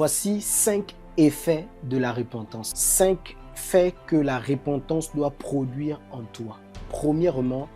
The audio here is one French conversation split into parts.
Voici 5 effets de la repentance. 5 faits que la repentance doit produire en toi. Premièrement,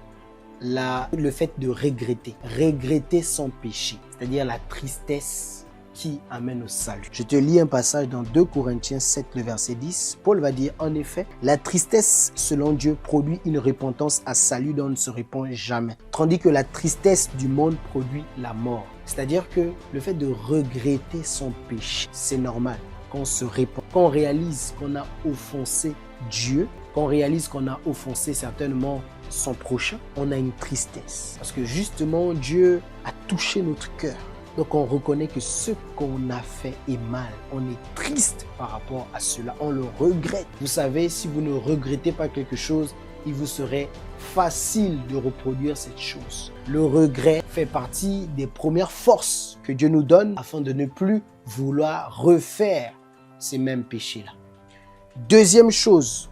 le fait de regretter. Regretter son péché, c'est-à-dire la tristesse qui amène au salut. Je te lis un passage dans 2 Corinthiens 7, le verset 10. Paul va dire, en effet, la tristesse, selon Dieu, produit une repentance à salut dont on ne se repent jamais. Tandis que la tristesse du monde produit la mort. C'est-à-dire que le fait de regretter son péché, c'est normal. Quand on se repent, quand on réalise qu'on a offensé Dieu, quand on réalise qu'on a offensé certainement son prochain, on a une tristesse. Parce que justement, Dieu a touché notre cœur. Donc on reconnaît que ce qu'on a fait est mal. On est triste par rapport à cela. On le regrette. Vous savez, si vous ne regrettez pas quelque chose, il vous serait facile de reproduire cette chose. Le regret fait partie des premières forces que Dieu nous donne afin de ne plus vouloir refaire ces mêmes péchés-là. Deuxième chose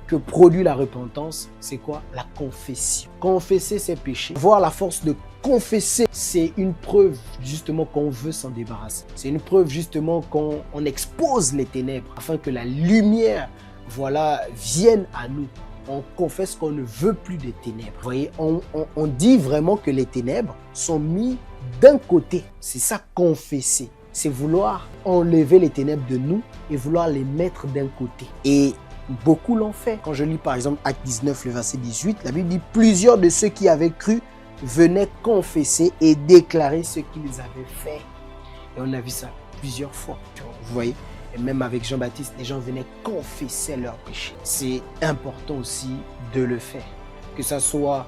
que produit la repentance, c'est quoi? La confession. Confesser ses péchés, avoir la force de confesser, c'est une preuve justement qu'on veut s'en débarrasser. C'est une preuve justement qu'on expose les ténèbres afin que la lumière, vienne à nous. On confesse qu'on ne veut plus des ténèbres. Vous voyez, on dit vraiment que les ténèbres sont mis d'un côté. C'est ça, confesser. C'est vouloir enlever les ténèbres de nous et vouloir les mettre d'un côté. Et beaucoup l'ont fait. Quand je lis par exemple Acte 19, le verset 18, la Bible dit « Plusieurs de ceux qui avaient cru venaient confesser et déclarer ce qu'ils avaient fait. » Et on a vu ça plusieurs fois. Vous voyez, et même avec Jean-Baptiste, les gens venaient confesser leurs péchés. C'est important aussi de le faire. Que ça soit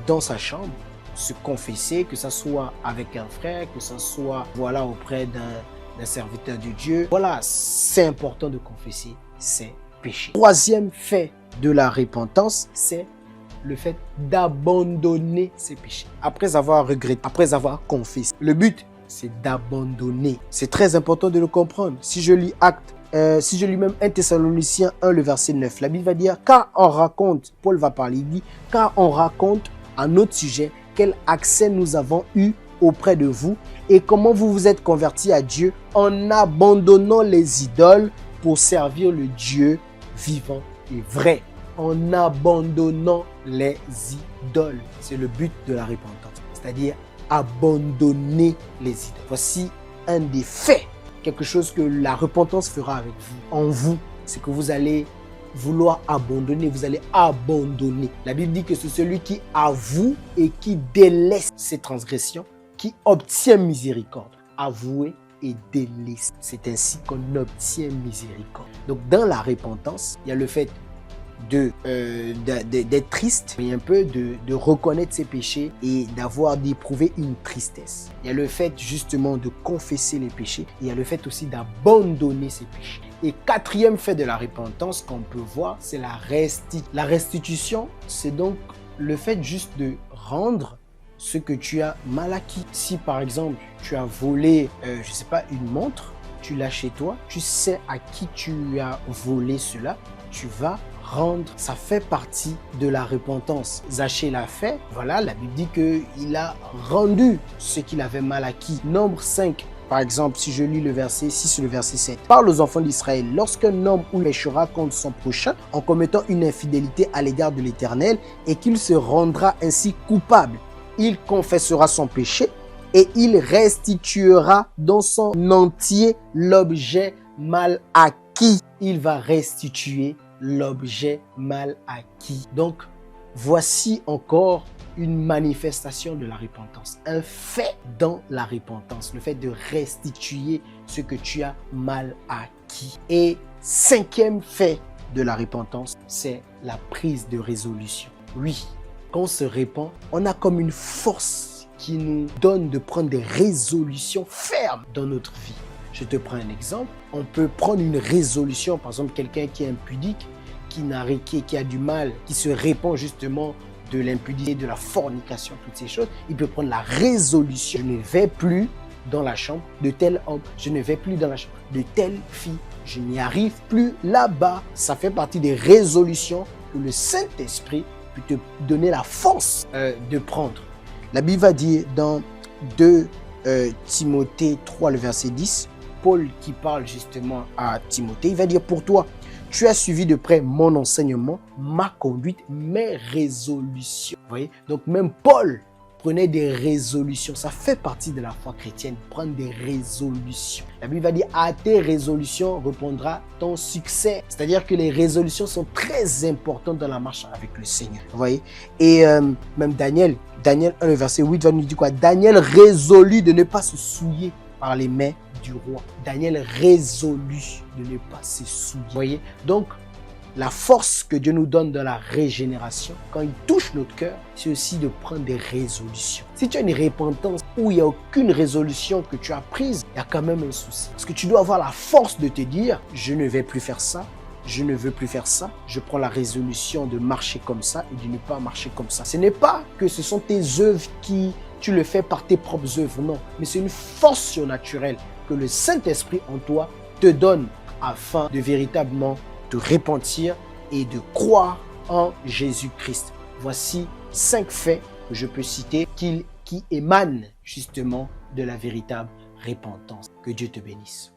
dans sa chambre, se confesser, que ça soit avec un frère, que ça soit auprès d'un serviteur de Dieu. C'est important de confesser ses péchés. Troisième fait de la repentance, c'est le fait d'abandonner ses péchés. Après avoir regretté, après avoir confessé. Le but, c'est d'abandonner. C'est très important de le comprendre. Si je lis même 1 Thessaloniciens 1, le verset 9, la Bible va dire, car on raconte, Paul va parler, il dit, car on raconte à notre sujet quel accès nous avons eu auprès de vous et comment vous vous êtes convertis à Dieu en abandonnant les idoles pour servir le Dieu vivant et vrai. En abandonnant les idoles. C'est le but de la repentance. C'est-à-dire abandonner les idoles. Voici un des faits. Quelque chose que la repentance fera avec vous, en vous. C'est que vous allez vouloir abandonner. Vous allez abandonner. La Bible dit que c'est celui qui avoue et qui délaisse ses transgressions qui obtient miséricorde. Avouer et délaisser. C'est ainsi qu'on obtient miséricorde. Donc dans la repentance, il y a le fait d'être triste, mais un peu de reconnaître ses péchés et d'éprouver une tristesse. Il y a le fait justement de confesser les péchés. Il y a le fait aussi d'abandonner ses péchés. Et quatrième fait de la repentance qu'on peut voir, c'est la restitution. La restitution, c'est donc le fait juste de rendre ce que tu as mal acquis. Si par exemple, tu as volé, une montre, tu l'as chez toi, tu sais à qui tu as volé cela, tu vas rendre. Ça fait partie de la repentance. Zaché l'a fait. La Bible dit qu'il a rendu ce qu'il avait mal acquis. Nombre 5, par exemple, si je lis le verset 6 ou le verset 7. Parle aux enfants d'Israël. Lorsqu'un homme péchera contre son prochain en commettant une infidélité à l'égard de l'Éternel et qu'il se rendra ainsi coupable, il confessera son péché et il restituera dans son entier l'objet mal acquis. Il va restituer l'objet mal acquis. Donc, voici encore une manifestation de la repentance. Un fait dans la repentance. Le fait de restituer ce que tu as mal acquis. Et cinquième fait de la repentance, c'est la prise de résolution. Oui, quand on se repent, on a comme une force qui nous donne de prendre des résolutions fermes dans notre vie. Je te prends un exemple. On peut prendre une résolution, par exemple, quelqu'un qui est impudique, qui a du mal, qui se répand justement de l'impudicité, de la fornication, toutes ces choses. Il peut prendre la résolution. Je ne vais plus dans la chambre de tel homme. Je ne vais plus dans la chambre de telle fille. Je n'y arrive plus là-bas. Ça fait partie des résolutions que le Saint-Esprit peut te donner la force de prendre. La Bible va dire dans 2 Timothée 3, le verset 10, Paul qui parle justement à Timothée. Il va dire pour toi, tu as suivi de près mon enseignement, ma conduite, mes résolutions. Vous voyez? Donc même Paul prenait des résolutions. Ça fait partie de la foi chrétienne, prendre des résolutions. La Bible va dire, à tes résolutions répondra ton succès. C'est-à-dire que les résolutions sont très importantes dans la marche avec le Seigneur. Vous voyez? Et même Daniel 1, le verset 8 va nous dire quoi? Daniel résolut de ne pas se souiller par les mains du roi. Daniel résolut de ne pas se souiller. Vous voyez? Donc, la force que Dieu nous donne dans la régénération, quand il touche notre cœur, c'est aussi de prendre des résolutions. Si tu as une repentance où il n'y a aucune résolution que tu as prise, il y a quand même un souci. Parce que tu dois avoir la force de te dire, je ne vais plus faire ça, je ne veux plus faire ça, je prends la résolution de marcher comme ça et de ne pas marcher comme ça. Ce n'est pas que ce sont tes œuvres qui, tu le fais par tes propres œuvres, non. Mais c'est une force surnaturelle que le Saint-Esprit en toi te donne afin de véritablement te repentir et de croire en Jésus-Christ. Voici 5 faits que je peux citer qui émanent justement de la véritable repentance. Que Dieu te bénisse.